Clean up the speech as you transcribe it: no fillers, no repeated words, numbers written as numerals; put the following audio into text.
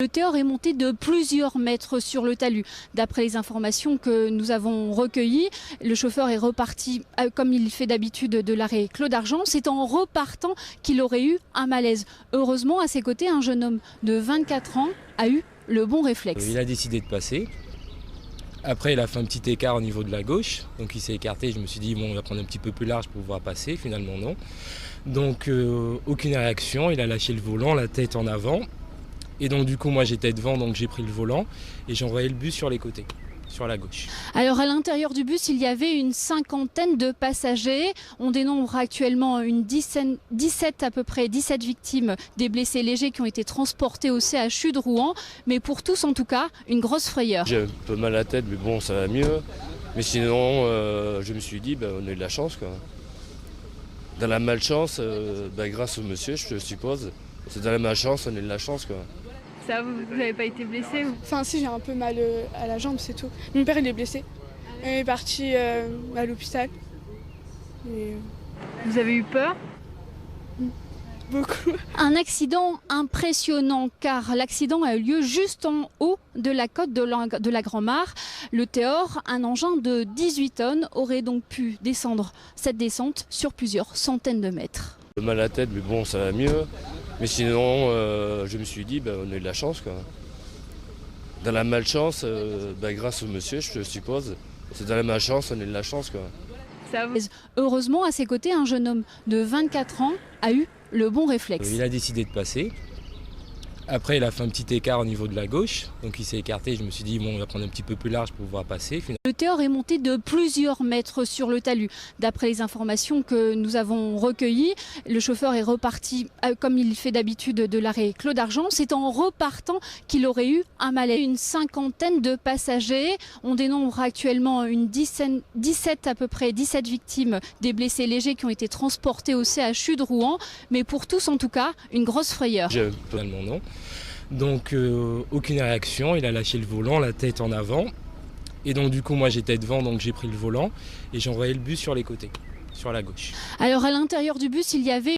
Le Théor est monté de plusieurs mètres sur le talus. D'après les informations que nous avons recueillies, le chauffeur est reparti comme il fait d'habitude de l'arrêt Claude Argent. C'est en repartant qu'il aurait eu un malaise. Heureusement, à ses côtés, un jeune homme de 24 ans a eu le bon réflexe. Il a décidé de passer. Après, il a fait un petit écart au niveau de la gauche. Donc il s'est écarté. Je me suis dit, bon, on va prendre un petit peu plus large pour pouvoir passer. Finalement, non. Donc aucune réaction. Il a lâché le volant, la tête en avant. Et donc du coup, moi j'étais devant, donc j'ai pris le volant et j'ai envoyé le bus sur les côtés, sur la gauche. Alors à l'intérieur du bus, il y avait une cinquantaine de passagers. On dénombre actuellement une 17 à peu près 17 victimes, des blessés légers qui ont été transportés au CHU de Rouen. Mais pour tous en tout cas, une grosse frayeur. J'ai un peu mal à la tête, mais bon, ça va mieux. Mais sinon, je me suis dit, on a eu de la chance, quoi. Dans la malchance, grâce au monsieur, je suppose. C'est dans la malchance, on a eu de la chance, quoi. Ça, vous n'avez pas été blessé ou... Enfin si, j'ai un peu mal à la jambe, c'est tout. Mon père il est blessé. Il est parti à l'hôpital. Et... Vous avez eu peur? Beaucoup. Un accident impressionnant car l'accident a eu lieu juste en haut de la côte de la Grand-Mare. Le Théor, un engin de 18 tonnes, aurait donc pu descendre cette descente sur plusieurs centaines de mètres. J'ai mal à la tête, mais bon, ça va mieux. Mais sinon, je me suis dit, on a eu de la chance, quoi. Dans la malchance, grâce au monsieur, je suppose. C'est dans la malchance, on a eu de la chance, quoi. Heureusement, à ses côtés, un jeune homme de 24 ans a eu le bon réflexe. Il a décidé de passer. Après, il a fait un petit écart au niveau de la gauche. Donc il s'est écarté. Je me suis dit, bon, on va prendre un petit peu plus large pour pouvoir passer. Le Théor est monté de plusieurs mètres sur le talus. D'après les informations que nous avons recueillies, le chauffeur est reparti comme il fait d'habitude de l'arrêt Claude Argent. C'est en repartant qu'il aurait eu un malaise. Une cinquantaine de passagers. On dénombre actuellement une 17 à peu près 17 victimes, des blessés légers qui ont été transportés au CHU de Rouen. Mais pour tous en tout cas, une grosse frayeur. Finalement, non. Donc aucune réaction. Il a lâché le volant, la tête en avant. Et donc du coup, moi j'étais devant, donc j'ai pris le volant et j'ai envoyé le bus sur les côtés, sur la gauche. Alors à l'intérieur du bus, il y avait